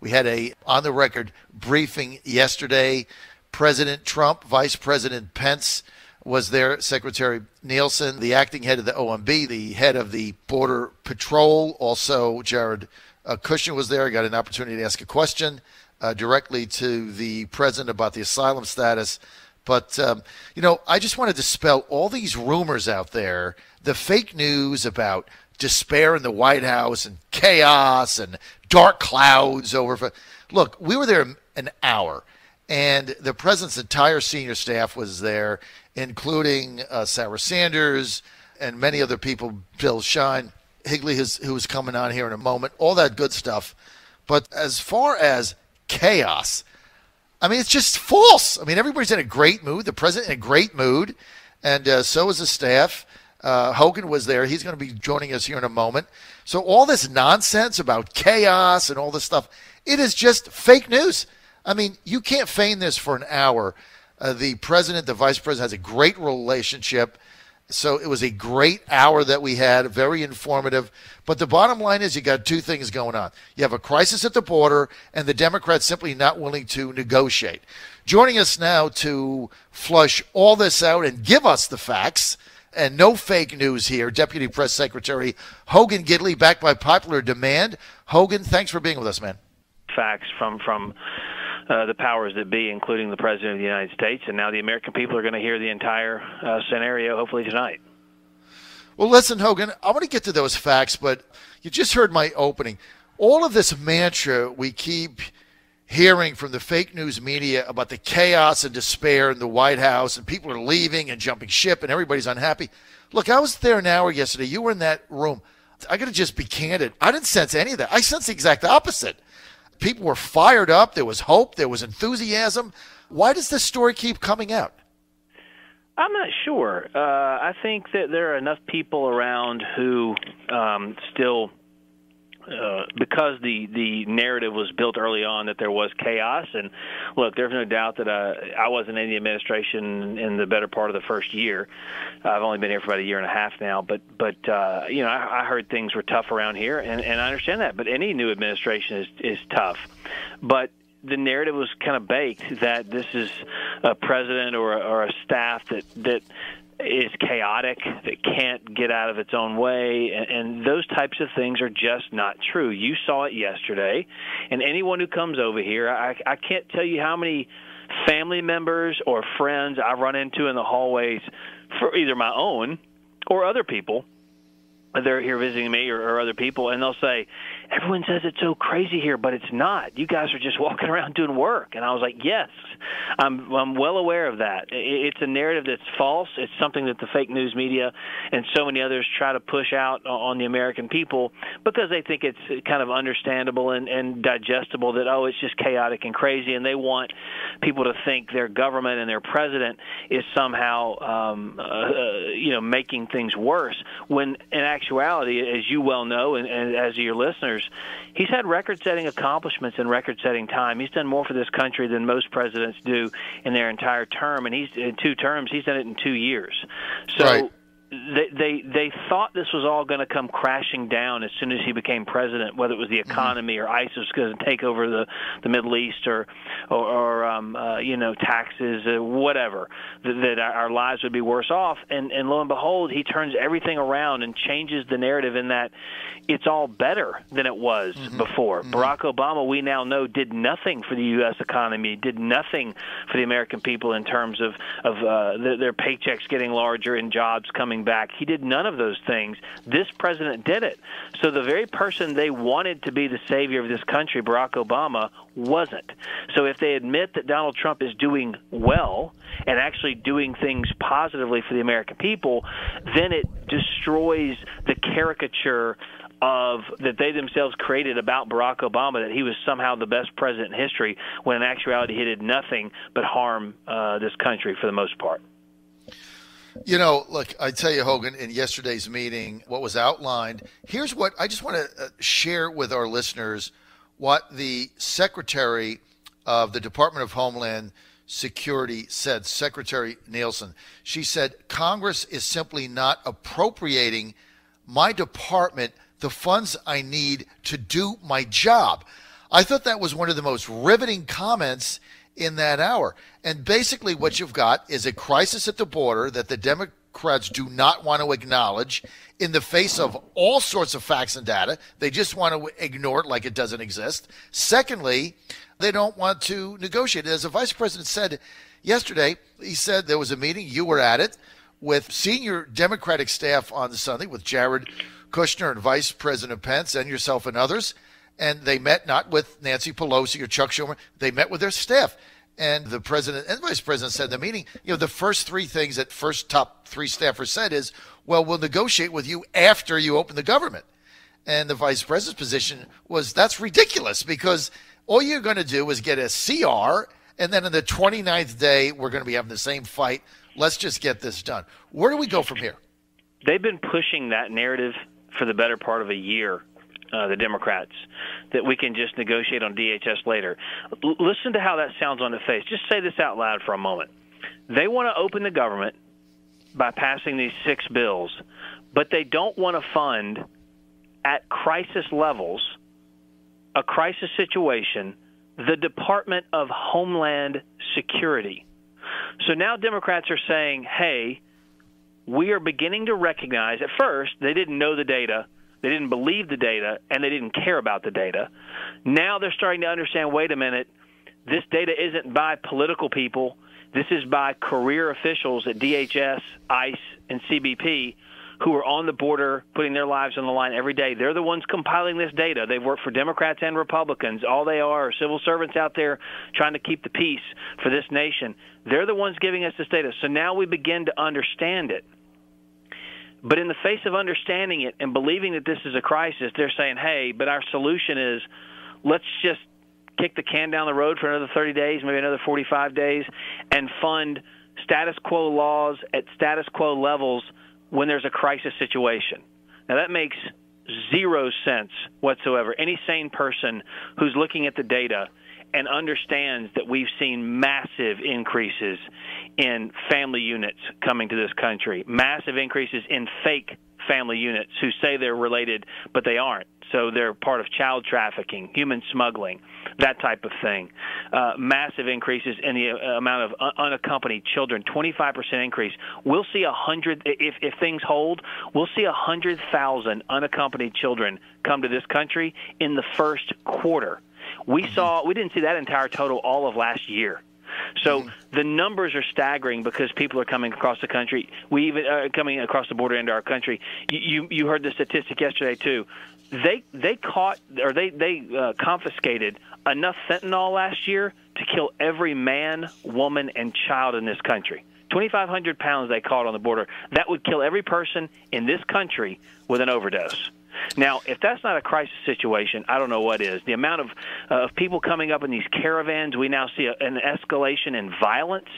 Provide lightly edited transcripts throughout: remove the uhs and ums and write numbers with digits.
We had a on-the-record briefing yesterday. President Trump, Vice President Pence was there, Secretary Nielsen, the acting head of the OMB, the head of the Border Patrol, also Jared Kushner was there. I got an opportunity to ask a question directly to the president about the asylum status. But, I just want to dispel all these rumors out there, the fake news about despair in the White House and chaos and dark clouds over. Look, we were there an hour, and the president's entire senior staff was there, including Sarah Sanders and many other people, Bill Shine, Higley, who's coming on here in a moment, all that good stuff. But as far as chaos, I mean, it's just false. I mean, everybody's in a great mood. The president in a great mood, and so is the staff. Hogan was there. He's going to be joining us here in a moment. So all this nonsense about chaos and all this stuff, it is just fake news. I mean, you can't feign this for an hour. The president, the vice president has a great relationship. So it was a great hour that we had, very informative. But the bottom line is you got two things going on. You have a crisis at the border and the Democrats simply not willing to negotiate. Joining us now to flush all this out and give us the facts, and no fake news here, Deputy Press Secretary Hogan Gidley, back by popular demand. Hogan, thanks for being with us, man. Facts from the powers that be, including the President of the United States, and now the American people are going to hear the entire scenario, hopefully tonight. Well, listen, Hogan, I want to get to those facts, but you just heard my opening. All of this mantra we keep hearing from the fake news media about the chaos and despair in the White House, and people are leaving and jumping ship, and everybody's unhappy. Look, I was there an hour yesterday. You were in that room. I got to just be candid. I didn't sense any of that. I sensed the exact opposite. People were fired up. There was hope. There was enthusiasm. Why does this story keep coming out? I'm not sure. I think that there are enough people around who still, because the narrative was built early on that there was chaos. And look, there's no doubt that I wasn't in the administration in the better part of the first year. I've only been here for about a year and a half now. But I heard things were tough around here, and I understand that. But any new administration is tough. But the narrative was kind of baked that this is a president or a staff that is chaotic, that can't get out of its own way, and those types of things are just not true. You saw it yesterday, and anyone who comes over here, I can't tell you how many family members or friends I've run into in the hallways for either my own or other people. They're here visiting me or other people, and they'll say, everyone says it's so crazy here, but it's not. You guys are just walking around doing work. And I was like, yes, I'm well aware of that. It's a narrative that's false. It's something that the fake news media and so many others try to push out on the American people because they think it's kind of understandable and digestible that, oh, it's just chaotic and crazy, and they want people to think their government and their president is somehow making things worse, when in actuality, as you well know, and as your listeners, he's had record-setting accomplishments in record-setting time. He's done more for this country than most presidents do in their entire term, and he's in 2 terms. He's done it in 2 years. So right. They thought this was all going to come crashing down as soon as he became president, whether it was the economy or ISIS was going to take over the Middle East or taxes or whatever, that our lives would be worse off. And lo and behold, he turns everything around and changes the narrative in that it's all better than it was before. Barack Obama, we now know, did nothing for the U.S. economy, did nothing for the American people in terms of their paychecks getting larger and jobs coming back. He did none of those things. This president did it. So the very person they wanted to be the savior of this country, Barack Obama, wasn't. So if they admit that Donald Trump is doing well and actually doing things positively for the American people, then it destroys the caricature that they themselves created about Barack Obama, that he was somehow the best president in history, when in actuality he did nothing but harm this country for the most part. You know, look, I tell you, Hogan, in yesterday's meeting, what was outlined, here's what I just want to share with our listeners, what the Secretary of the Department of Homeland Security said, Secretary Nielsen. She said, Congress is simply not appropriating my department the funds I need to do my job. I thought that was one of the most riveting comments in that hour. And basically what you've got is a crisis at the border that the Democrats do not want to acknowledge in the face of all sorts of facts and data. They just want to ignore it like it doesn't exist. Secondly, they don't want to negotiate. As the vice president said yesterday, he said there was a meeting, you were at it, with senior Democratic staff on Sunday with Jared Kushner and Vice President Pence and yourself and others. And they met not with Nancy Pelosi or Chuck Schumer. They met with their staff. And the president and vice president said in the meeting, the first three things that top three staffers said is, well, we'll negotiate with you after you open the government. And the vice president's position was, that's ridiculous, because all you're going to do is get a CR, and then on the 29th day, we're going to be having the same fight. Let's just get this done. Where do we go from here? They've been pushing that narrative for the better part of a year. The Democrats, that we can just negotiate on DHS later. Listen to how that sounds on the face. Just say this out loud for a moment. They want to open the government by passing these 6 bills, but they don't want to fund at crisis levels, a crisis situation, the Department of Homeland Security. So now Democrats are saying, hey, we are beginning to recognize, at first they didn't know the data, they didn't believe the data, and they didn't care about the data. Now they're starting to understand, wait a minute, this data isn't by political people. This is by career officials at DHS, ICE, and CBP who are on the border putting their lives on the line every day. They're the ones compiling this data. They've worked for Democrats and Republicans. All they are civil servants out there trying to keep the peace for this nation. They're the ones giving us this data. So now we begin to understand it. But in the face of understanding it and believing that this is a crisis, they're saying, hey, but our solution is let's just kick the can down the road for another 30 days, maybe another 45 days, and fund status quo laws at status quo levels when there's a crisis situation. Now, that makes zero sense whatsoever. Any sane person who's looking at the data and understands that we've seen massive increases in family units coming to this country, massive increases in fake family units who say they're related, but they aren't. So they're part of child trafficking, human smuggling, that type of thing. Massive increases in the amount of unaccompanied children, 25% increase. We'll see 100, if things hold, we'll see 100,000 unaccompanied children come to this country in the first quarter. We didn't see that entire total all of last year. So the numbers are staggering because people are coming across the country. We even coming across the border into our country. You heard the statistic yesterday too. They confiscated enough fentanyl last year to kill every man, woman, and child in this country. 2,500 pounds they caught on the border. That would kill every person in this country with an overdose. Now, if that's not a crisis situation, I don't know what is. The amount of people coming up in these caravans, we now see an escalation in violence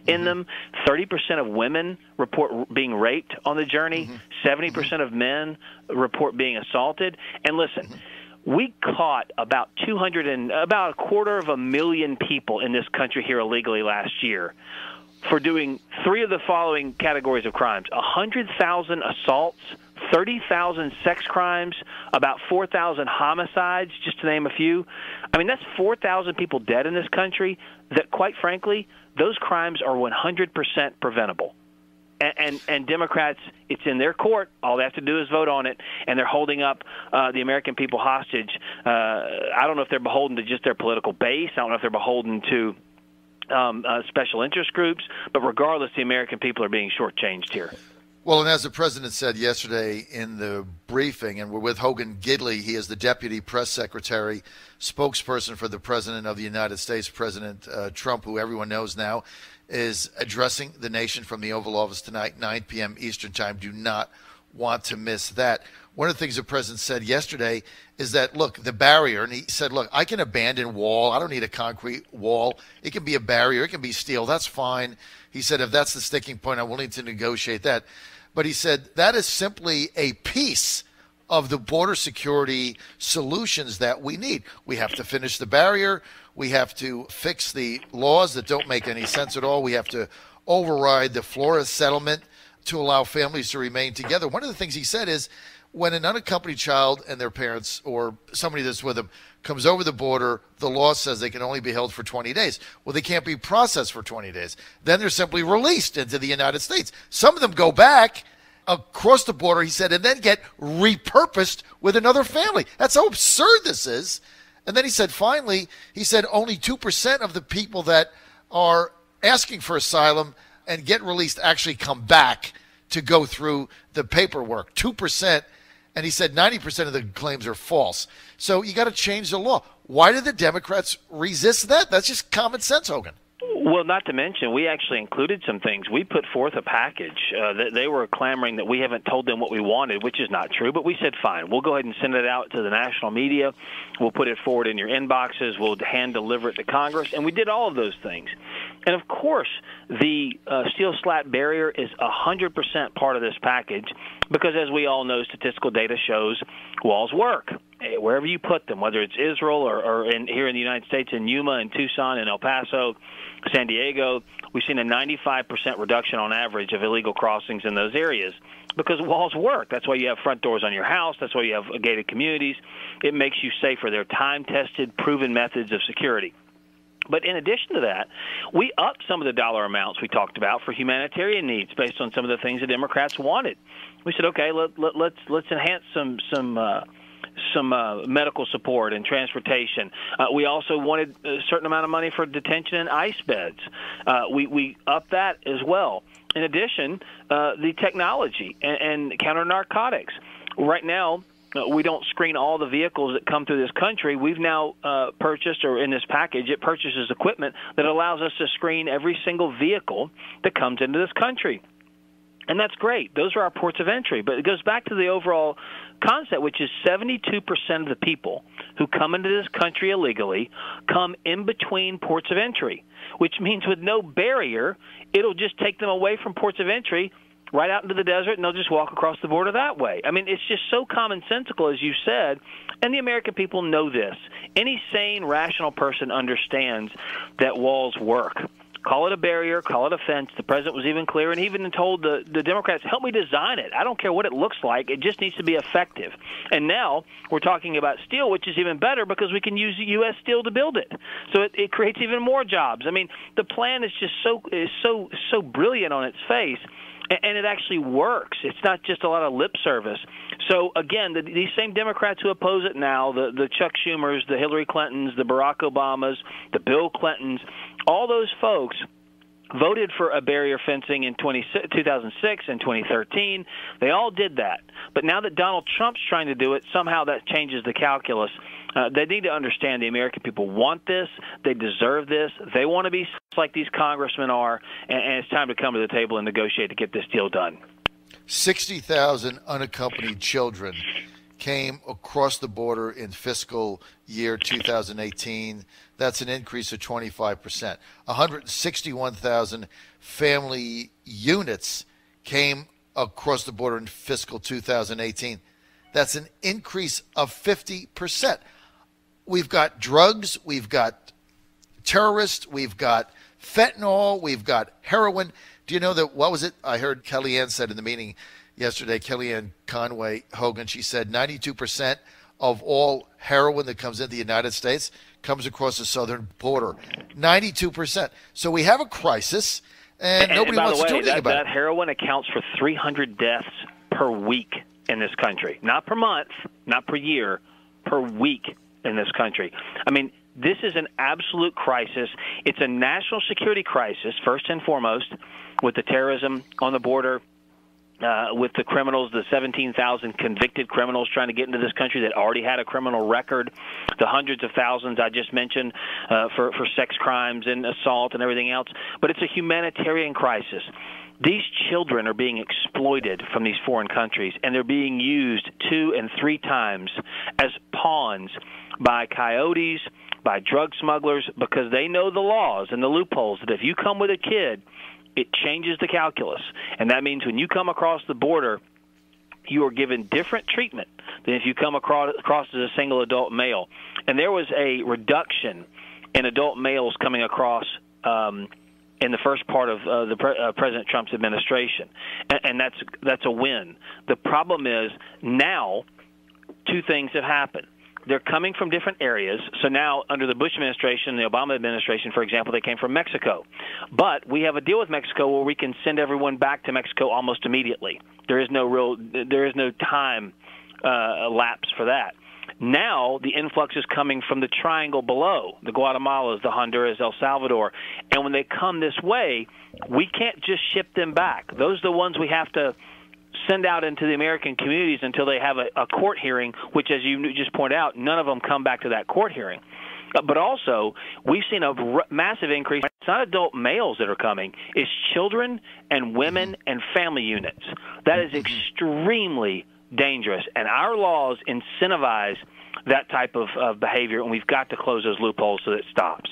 in them. 30% of women report being raped on the journey. 70% of men report being assaulted. And listen, we caught about 250,000 people in this country here illegally last year for doing 3 of the following categories of crimes: 100,000 assaults, 30,000 sex crimes, about 4,000 homicides, just to name a few. I mean, that's 4,000 people dead in this country that, quite frankly, those crimes are 100% preventable. And Democrats, it's in their court. All they have to do is vote on it, and they're holding up the American people hostage. I don't know if they're beholden to just their political base. I don't know if they're beholden to special interest groups. But regardless, the American people are being shortchanged here. Well, and as the president said yesterday in the briefing, and we're with Hogan Gidley, he is the deputy press secretary, spokesperson for the president of the United States, President Trump, who everyone knows now is addressing the nation from the Oval Office tonight, 9 p.m. Eastern Time. Do not want to miss that. One of the things the president said yesterday is that, look, the barrier, and he said, look, I can abandon wall. I don't need a concrete wall. It can be a barrier. It can be steel. That's fine. He said, if that's the sticking point, I'm willing to negotiate that. But he said that is simply a piece of the border security solutions that we need. We have to finish the barrier. We have to fix the laws that don't make any sense at all. We have to override the Flores settlement to allow families to remain together. One of the things he said is when an unaccompanied child and their parents or somebody that's with them comes over the border, the law says they can only be held for 20 days. Well, they can't be processed for 20 days. Then they're simply released into the United States. Some of them go back across the border, he said, and then get repurposed with another family. That's how absurd this is. And then he said, finally, he said only 2% of the people that are asking for asylum and get released actually come back to go through the paperwork. 2%. And he said 90% of the claims are false. So you got to change the law. Why did the Democrats resist that? That's just common sense, Hogan. Well, not to mention, we actually included some things. We put forth a package. They were clamoring that we haven't told them what we wanted, which is not true. But we said, fine, we'll go ahead and send it out to the national media. We'll put it forward in your inboxes. We'll hand deliver it to Congress. And we did all of those things. And, of course, the steel slat barrier is 100% part of this package because, as we all know, statistical data shows walls work. Wherever you put them, whether it's Israel or here in the United States, in Yuma and Tucson and El Paso, San Diego, we've seen a 95% reduction on average of illegal crossings in those areas because walls work. That's why you have front doors on your house. That's why you have gated communities. It makes you safer. They're time-tested, proven methods of security. But in addition to that, we upped some of the dollar amounts we talked about for humanitarian needs based on some of the things the Democrats wanted. We said, okay, let's enhance some medical support and transportation. We also wanted a certain amount of money for detention and ICE beds. We upped that as well. In addition, the technology and counter narcotics. Right now, we don't screen all the vehicles that come through this country. We've now purchased, or in this package, it purchases equipment that allows us to screen every single vehicle that comes into this country. And that's great. Those are our ports of entry. But it goes back to the overall concept, which is 72% of the people who come into this country illegally come in between ports of entry, which means with no barrier, it'll just take them away from ports of entry right out into the desert, and they'll just walk across the border that way. I mean, it's just so commonsensical, as you said, and the American people know this. Any sane, rational person understands that walls work. Call it a barrier, call it a fence. The president was even clear and even told the Democrats, help me design it. I don't care what it looks like. It just needs to be effective. And now we're talking about steel, which is even better because we can use U.S. steel to build it. So it creates even more jobs. I mean, the plan is just so brilliant on its face. And it actually works. It's not just a lot of lip service. So, again, these same Democrats who oppose it now, the Chuck Schumers, the Hillary Clintons, the Barack Obamas, the Bill Clintons, all those folks voted for a barrier fencing in 2006 and 2013. They all did that. But now that Donald Trump's trying to do it, somehow that changes the calculus. They need to understand the American people want this. They deserve this. They want to be like these congressmen are, and it's time to come to the table and negotiate to get this deal done. 60,000 unaccompanied children came across the border in fiscal year 2018. That's an increase of 25%. 161,000 family units came across the border in fiscal 2018. That's an increase of 50%. We've got drugs, we've got terrorists, we've got fentanyl, we've got heroin. Do you know that, what was it? I heard Kellyanne said in the meeting yesterday, Kellyanne Conway Hogan, she said 92% of all heroin that comes into the United States comes across the southern border. 92%. So we have a crisis, and nobody wants to do anything about it. That heroin accounts for 300 deaths per week in this country. Not per month, not per year, per week in this country. I mean, this is an absolute crisis. It's a national security crisis, first and foremost, with the terrorism on the border, with the criminals, the 17,000 convicted criminals trying to get into this country that already had a criminal record, the hundreds of thousands I just mentioned for sex crimes and assault and everything else. But it's a humanitarian crisis. These children are being exploited from these foreign countries, and they're being used 2 and 3 times as pawns by coyotes, by drug smugglers, because they know the laws and the loopholes that if you come with a kid, it changes the calculus. And that means when you come across the border, you are given different treatment than if you come across as a single adult male. And there was a reduction in adult males coming across in the first part of President Trump's administration, and that's a win. The problem is now two things have happened. They're coming from different areas. So now, under the Bush administration, the Obama administration, for example, they came from Mexico. But we have a deal with Mexico where we can send everyone back to Mexico almost immediately. There is no time lapse for that. Now the influx is coming from the triangle below, the Guatemalas, the Honduras, El Salvador. And when they come this way, we can't just ship them back. Those are the ones we have to send out into the American communities until they have a court hearing, which, as you just pointed out, none of them come back to that court hearing. But also, we've seen a massive increase. It's not adult males that are coming. It's children and women and family units. That is extremely dangerous, and our laws incentivize that type of behavior, and we've got to close those loopholes so that it stops.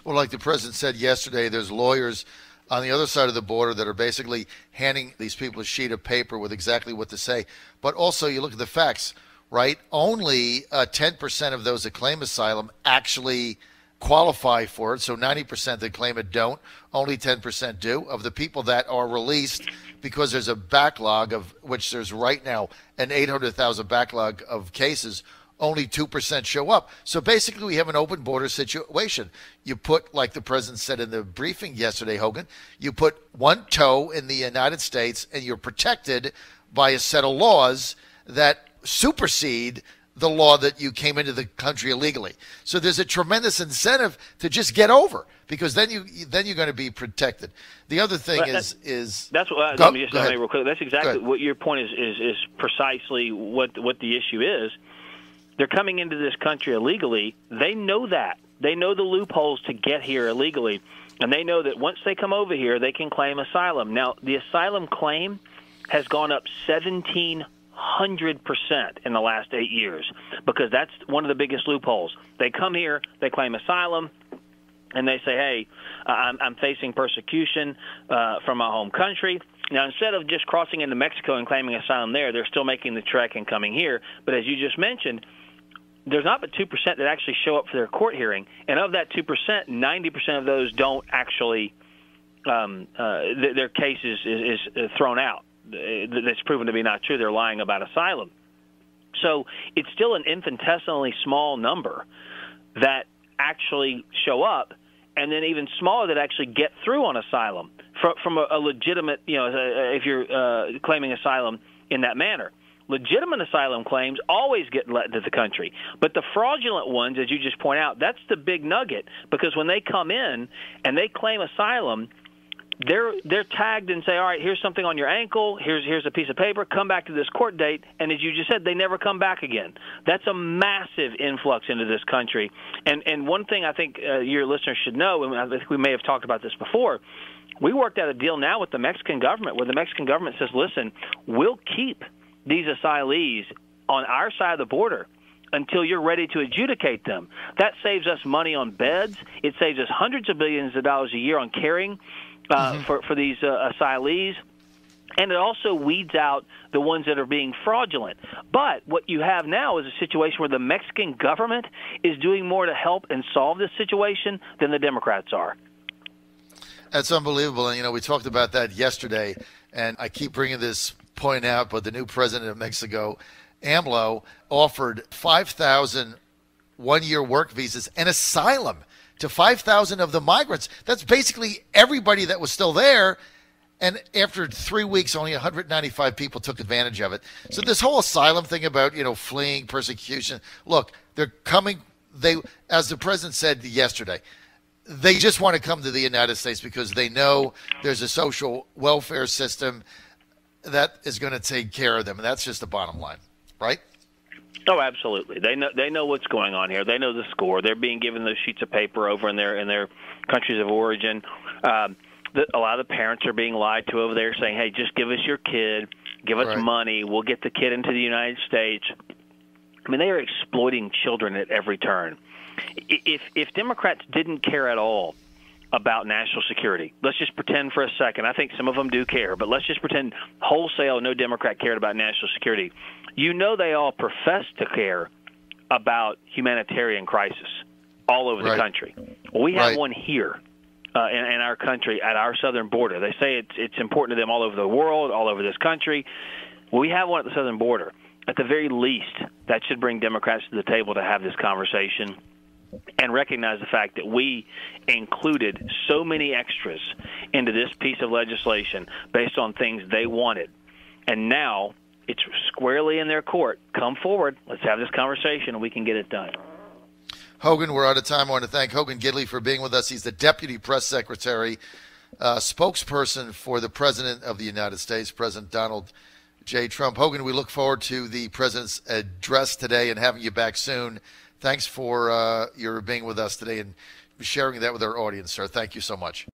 Well, like the president said yesterday, there's lawyers on the other side of the border that are basically handing these people a sheet of paper with exactly what to say. But also, you look at the facts, right? Only 10% of those that claim asylum actually qualify for it. So 90% that claim it don't. Only 10% do. Of the people that are released, because there's a backlog of which there's right now an 800,000 backlog of cases, only 2% show up. So basically we have an open border situation. You put, like the president said in the briefing yesterday, Hogan, you put one toe in the United States and you're protected by a set of laws that supersede the law that you came into the country illegally. So there's a tremendous incentive to just get over, because then you're going to be protected. The other thing is that's what let me just say real quick. That's exactly what your point is precisely what the issue is. They're coming into this country illegally. They know that. They know the loopholes to get here illegally, and they know that once they come over here, they can claim asylum. Now, the asylum claim has gone up 1,700% in the last 8 years, because that's one of the biggest loopholes. They come here, they claim asylum, and they say, hey, I'm facing persecution from my home country. Now, instead of just crossing into Mexico and claiming asylum there, they're still making the trek and coming here. But as you just mentioned, there's not but 2% that actually show up for their court hearing. And of that 2%, 90% of those don't actually their case is thrown out. That's proven to be not true. They're lying about asylum. So it's still an infinitesimally small number that actually show up, and then even smaller that actually get through on asylum from a legitimate, if you're claiming asylum in that manner. Legitimate asylum claims always get let into the country. But the fraudulent ones, as you just point out, that's the big nugget, because when they come in and they claim asylum, they're tagged and say, all right, here's something on your ankle, here's a piece of paper, come back to this court date, and as you just said, they never come back again. That's a massive influx into this country. And one thing I think your listeners should know, and I think we may have talked about this before, we worked out a deal now with the Mexican government where the Mexican government says, listen, we'll keep these asylees on our side of the border until you're ready to adjudicate them. That saves us money on beds. It saves us hundreds of billions of dollars a year on caring for these asylees. And it also weeds out the ones that are being fraudulent. But what you have now is a situation where the Mexican government is doing more to help and solve this situation than the Democrats are. That's unbelievable. And, we talked about that yesterday, and I keep bringing this point out, but the new president of Mexico, AMLO, offered 5,000 one-year work visas and asylum to 5,000 of the migrants. That's basically everybody that was still there. And after 3 weeks, only 195 people took advantage of it. So this whole asylum thing about, fleeing persecution, look, they're coming. As the president said yesterday, they just want to come to the United States because they know there's a social welfare system that is going to take care of them. And that's just the bottom line, right? Oh, absolutely. They know what's going on here. They know the score. They're being given those sheets of paper over in their countries of origin. A lot of the parents are being lied to over there, saying, hey, just give us your kid, give us money, we'll get the kid into the United States. I mean, they are exploiting children at every turn. If Democrats didn't care at all about national security, let's just pretend for a second. I think some of them do care, but let's just pretend wholesale no Democrat cared about national security. They all profess to care about humanitarian crisis all over the country. Well, we have one here. in our country at our southern border. They say it's important to them all over the world, all over this country. Well, we have one at the southern border. At the very least, that should bring Democrats to the table to have this conversation and recognize the fact that we included so many extras into this piece of legislation based on things they wanted. And now it's squarely in their court. Come forward. Let's have this conversation, and we can get it done. Hogan, we're out of time. I want to thank Hogan Gidley for being with us. He's the Deputy Press Secretary, spokesperson for the President of the United States, President Donald J. Trump. Hogan, we look forward to the President's address today and having you back soon. Thanks for your being with us today and sharing that with our audience, sir. Thank you so much.